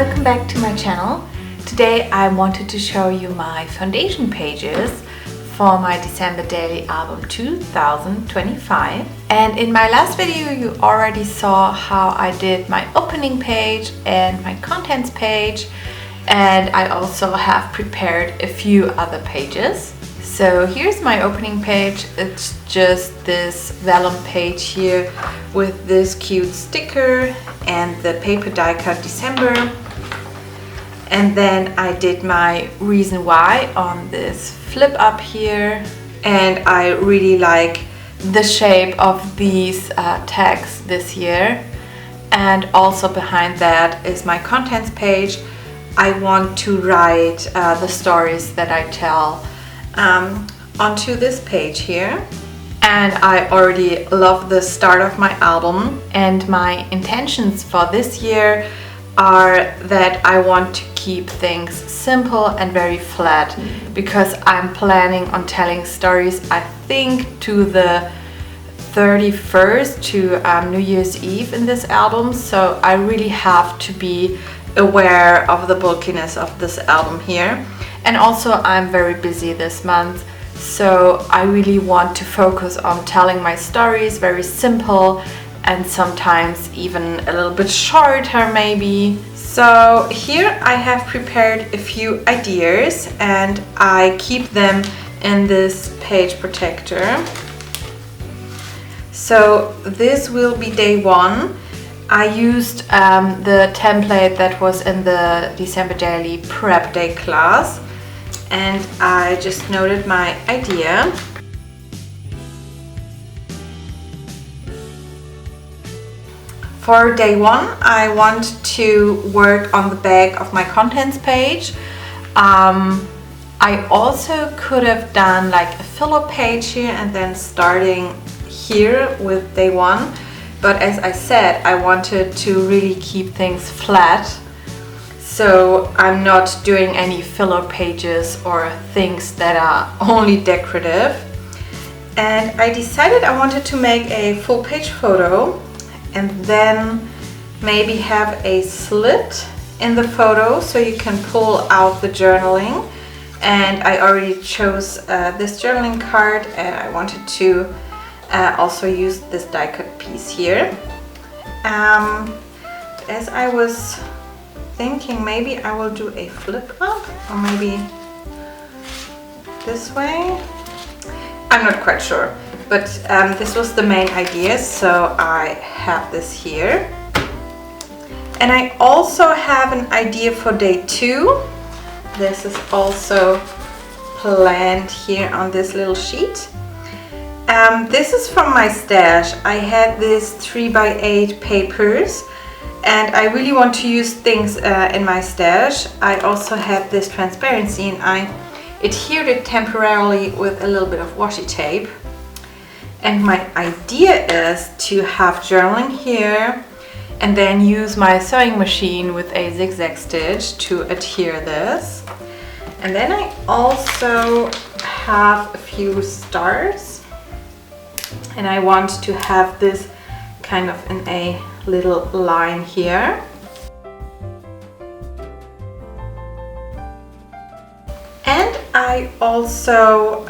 welcome back to my channel. Today I wanted to show you my foundation pages for my December daily album 2025. And in my last video you already saw how I did my opening page and my contents page, and I also have prepared a few other pages. So here's my opening page. It's just this vellum page here with this cute sticker and the paper die cut December. And then I did my reason why on this flip up here. And I really like the shape of these tags this year. And also behind that is my contents page. I want to write the stories that I tell onto this page here. And I already love the start of my album, and my intentions for this year are that I want to keep things simple and very flat, because I'm planning on telling stories, I think, to the 31st to New Year's Eve in this album. So I really have to be aware of the bulkiness of this album here. And also I'm very busy this month, so I really want to focus on telling my stories very simple and sometimes even a little bit shorter maybe. So here I have prepared a few ideas and I keep them in this page protector. So this will be day one. I used the template that was in the December Daily Prep Day class, and I just noted my idea. For day one, I want to work on the back of my contents page. I also could have done like a filler page here and then starting here with day one. But as I said, I wanted to really keep things flat. So I'm not doing any filler pages or things that are only decorative. And I decided I wanted to make a full page photo and then maybe have a slit in the photo so you can pull out the journaling. And I already chose this journaling card, and I wanted to also use this die cut piece here. As I was thinking, maybe I will do a flip up, or maybe this way. I'm not quite sure, but this was the main idea, so I have this here. And I also have an idea for day two. This is also planned here on this little sheet. This is from my stash. I had these 3x8 papers and I really want to use things in my stash. I also have this transparency and I adhered it temporarily with a little bit of washi tape. And my idea is to have journaling here and then use my sewing machine with a zigzag stitch to adhere this. And then I also have a few stars. And I want to have this kind of in a little line here. And I also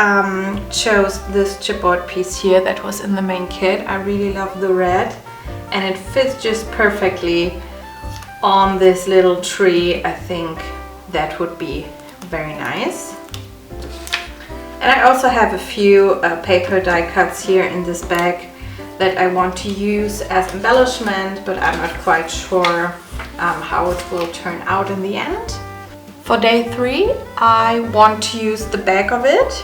chose this chipboard piece here that was in the main kit. I really love the red and it fits just perfectly on this little tree. I think that would be very nice. And I also have a few paper die cuts here in this bag that I want to use as embellishment, but I'm not quite sure how it will turn out in the end. For day three, I want to use the back of it.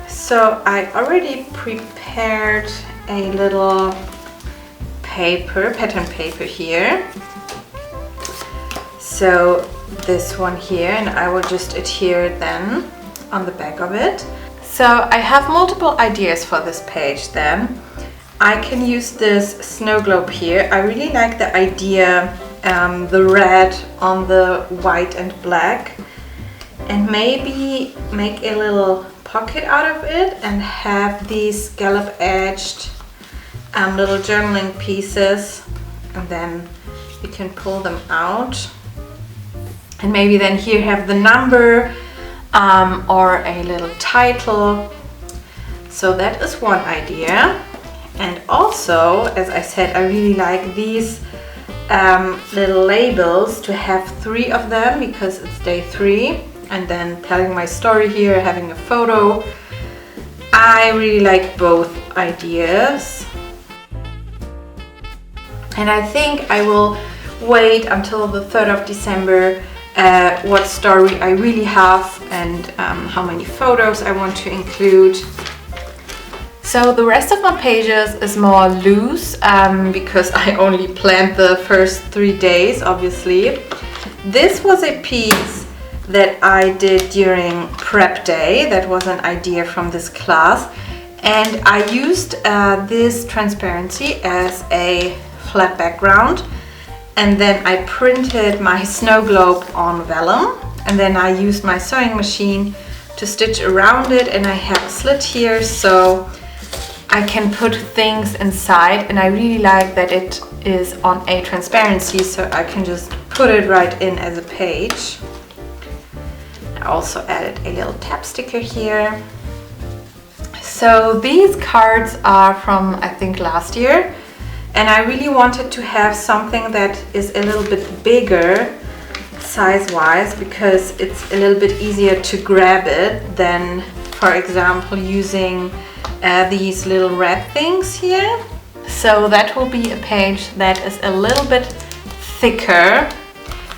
So I already prepared a little pattern paper here. So this one here, and I will just adhere it then on the back of it. So I have multiple ideas for this page then. I can use this snow globe here. I really like the idea, the red on the white and black. And maybe make a little pocket out of it and have these scallop edged little journaling pieces, and then you can pull them out And maybe then here have the number or a little title. So that is one idea. And also, as I said, I really like these little labels, to have 3 of them because it's day 3, and then telling my story here, having a photo. I really like both ideas. And I think I will wait until the 3rd of December what story I really have and how many photos I want to include. So the rest of my pages is more loose because I only planned the first 3 days, obviously. This was a piece that I did during prep day. That was an idea from this class. And I used this transparency as a flat background. And then I printed my snow globe on vellum. And then I used my sewing machine to stitch around it. And I have a slit here, so I can put things inside, and I really like that it is on a transparency, so I can just put it right in as a page. I also added a little tab sticker here. So these cards are from, I think, last year, and I really wanted to have something that is a little bit bigger size-wise because it's a little bit easier to grab it than, for example, using these little red things here. So that will be a page that is a little bit thicker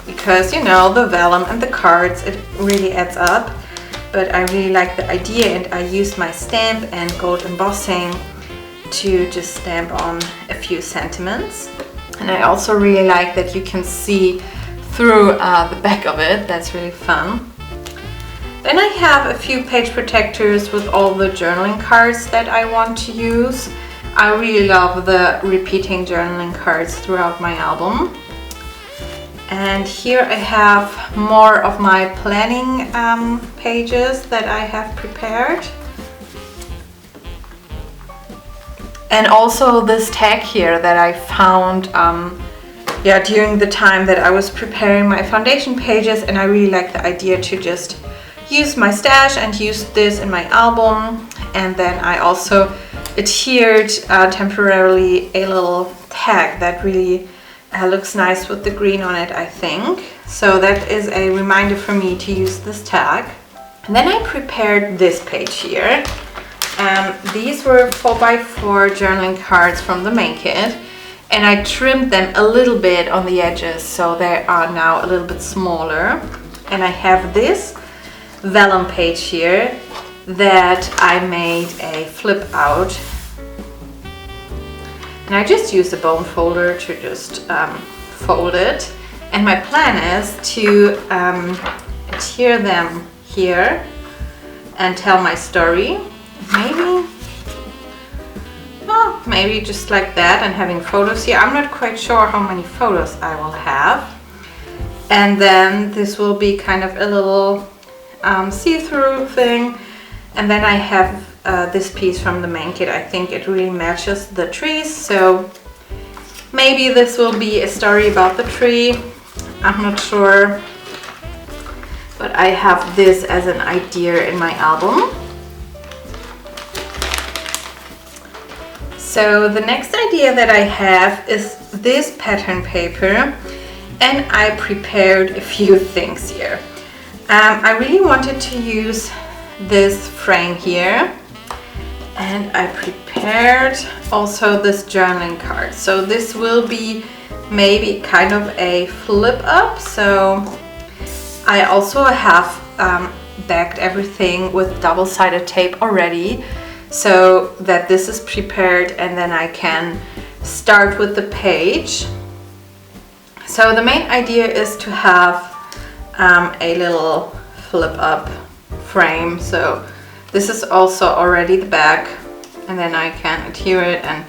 because, you know, the vellum and the cards, it really adds up. But I really like the idea, and I used my stamp and gold embossing to just stamp on a few sentiments. And I also really like that you can see through the back of it. That's really fun. Then I have a few page protectors with all the journaling cards that I want to use. I really love the repeating journaling cards throughout my album. And here I have more of my planning pages that I have prepared. And also this tag here that I found during the time that I was preparing my foundation pages, and I really like the idea to just use my stash and use this in my album. And then I also adhered temporarily a little tag that really looks nice with the green on it, I think. So that is a reminder for me to use this tag. And then I prepared this page here. These were 4x4 journaling cards from the main kit, and I trimmed them a little bit on the edges so they are now a little bit smaller. And I have this vellum page here that I made a flip out, and I just used a bone folder to just fold it. And my plan is to adhere them here and tell my story. Maybe just like that, and having photos here. I'm not quite sure how many photos I will have. And then this will be kind of a little see-through thing. And then I have this piece from the main kit. I think it really matches the trees, so maybe this will be a story about the tree. I'm not sure, but I have this as an idea in my album. So the next idea that I have is this pattern paper, and I prepared a few things here. I really wanted to use this frame here, and I prepared also this journaling card. So this will be maybe kind of a flip up. So I also have backed everything with double-sided tape already, so that this is prepared, and then I can start with the page. So the main idea is to have a little flip up frame. So this is also already the back, and then I can adhere it and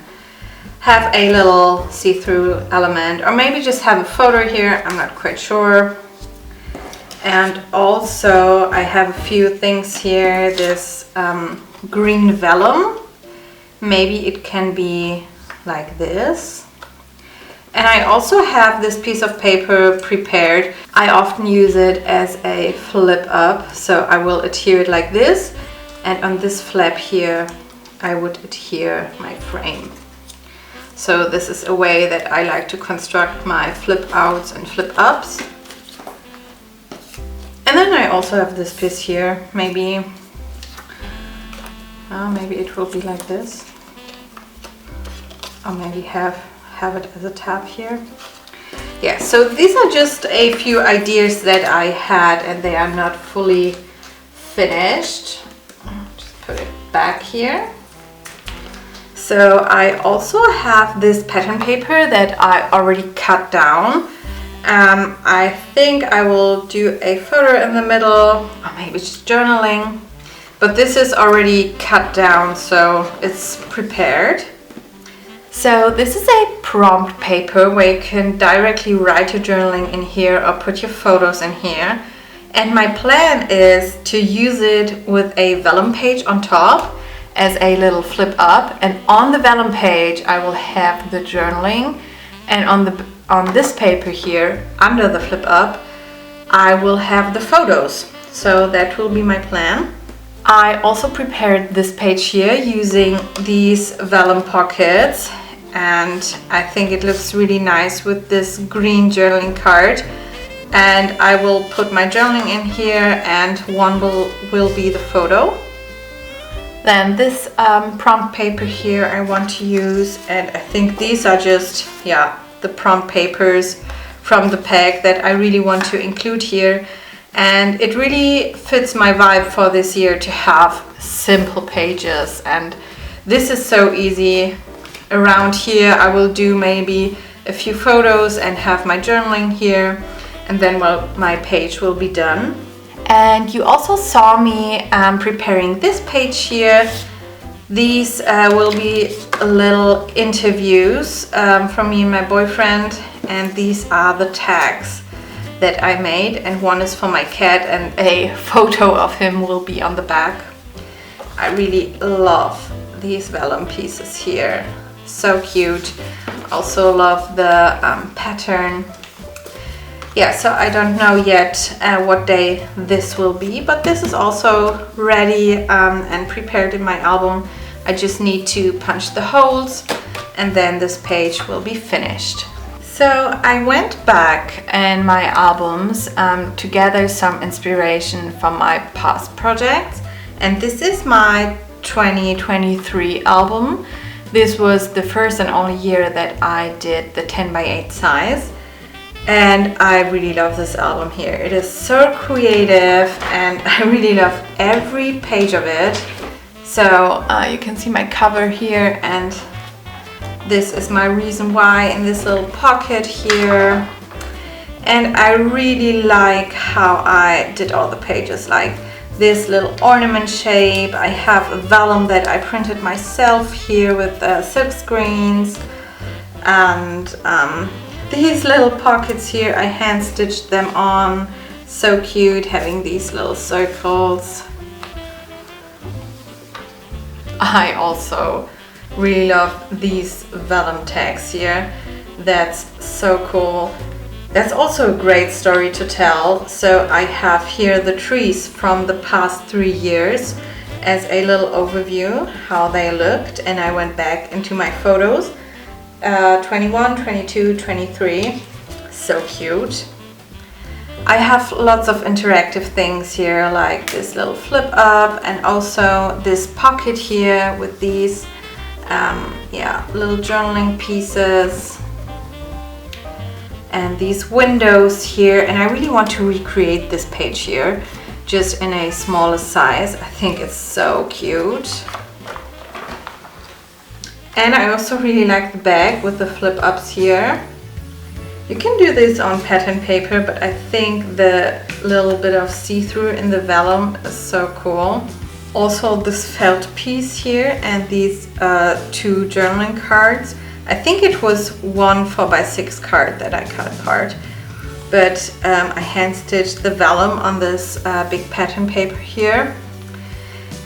have a little see-through element, or maybe just have a photo here, I'm not quite sure. And also I have a few things here. This green vellum, maybe it can be like this. And I also have this piece of paper prepared. I often use it as a flip up, so I will adhere it like this, and on this flap here I would adhere my frame. So this is a way that I like to construct my flip outs and flip ups. And then I also have this piece here. Maybe it will be like this, or maybe have it as a tab here. Yeah, so these are just a few ideas that I had, and they are not fully finished. Just put it back here. So I also have this pattern paper that I already cut down. I think I will do a photo in the middle, or maybe just journaling. But this is already cut down, so it's prepared. So this is a prompt paper where you can directly write your journaling in here or put your photos in here. And my plan is to use it with a vellum page on top as a little flip up. And on the vellum page I will have the journaling, and on this paper here under the flip up I will have the photos. So that will be my plan. I also prepared this page here using these vellum pockets, and I think it looks really nice with this green journaling card. And I will put my journaling in here, and one will be the photo. Then this prompt paper here I want to use, and I think these are just, yeah, the prompt papers from the pack that I really want to include here. And it really fits my vibe for this year to have simple pages, and this is so easy. Around here I will do maybe a few photos and have my journaling here, and then my page will be done. And you also saw me preparing this page here. These will be little interviews from me and my boyfriend, and these are the tags that I made, and one is for my cat, and a photo of him will be on the back. I really love these vellum pieces here, so cute. Also love the pattern. Yeah, so I don't know yet what day this will be, but this is also ready and prepared in my album. I just need to punch the holes, and then this page will be finished. So I went back in my albums to gather some inspiration from my past projects, and this is my 2023 album. This was the first and only year that I did the 10x8 size, and I really love this album here. It is so creative, and I really love every page of it. So you can see my cover here, and this is my reason why in this little pocket here. And I really like how I did all the pages, like this little ornament shape. I have a vellum that I printed myself here with silk screens, and these little pockets here I hand stitched them on. So cute, having these little circles. I also really love these vellum tags here. That's so cool. That's also a great story to tell. So I have here the trees from the past 3 years as a little overview how they looked, and I went back into my photos 21, 22, 23. So cute. I have lots of interactive things here, like this little flip up, and also this pocket here with these little journaling pieces, and these windows here. And I really want to recreate this page here just in a smaller size. I think it's so cute. And I also really like the bag with the flip ups here. You can do this on pattern paper, but I think the little bit of see-through in the vellum is so cool. Also this felt piece here, and these 2 journaling cards. I think it was one 4x6 card that I cut apart, but I hand stitched the vellum on this big pattern paper here.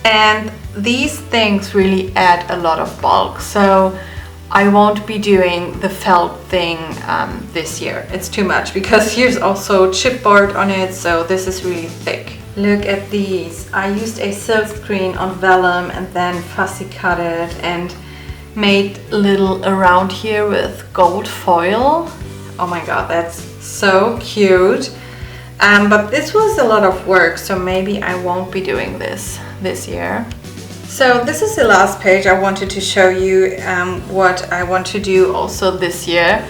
And these things really add a lot of bulk. So I won't be doing the felt thing this year. It's too much because here's also chipboard on it, so this is really thick. Look at these. I used a silk screen on vellum and then fussy cut it and made little around here with gold foil. Oh my god, that's so cute. But this was a lot of work, so maybe I won't be doing this year. So this is the last page. I wanted to show you what I want to do also this year.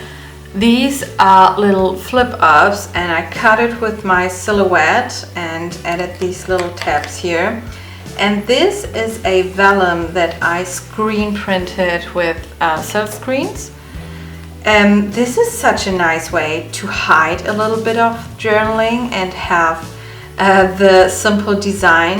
These are little flip ups and I cut it with my silhouette and added these little tabs here. And this is a vellum that I screen printed with silk screens. This is such a nice way to hide a little bit of journaling and have the simple design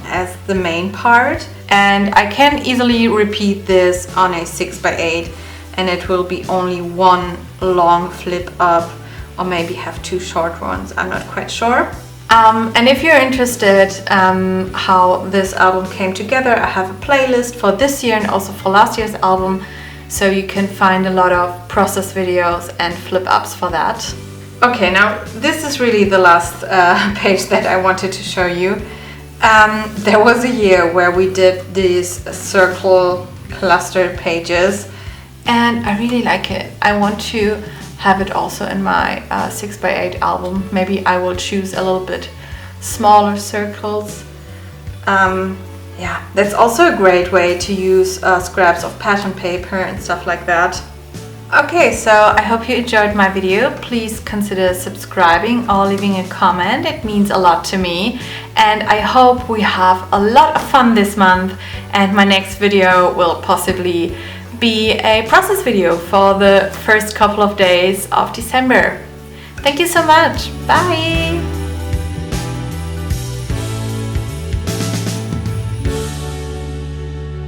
as the main part. And I can easily repeat this on a 6x8 and it will be only one long flip up, or maybe have two short ones, I'm not quite sure. And if you're interested how this album came together, I have a playlist for this year and also for last year's album, so you can find a lot of process videos and flip ups for that. Okay, now this is really the last page that I wanted to show you. There was a year where we did these circle clustered pages and I really like it. I want to have it also in my 6x8 album. Maybe I will choose a little bit smaller circles. Yeah, that's also a great way to use scraps of pattern paper and stuff like that. Okay, so I hope you enjoyed my video. Please consider subscribing or leaving a comment. It means a lot to me. And I hope we have a lot of fun this month. And my next video will possibly be a process video for the first couple of days of December. Thank you so much. Bye!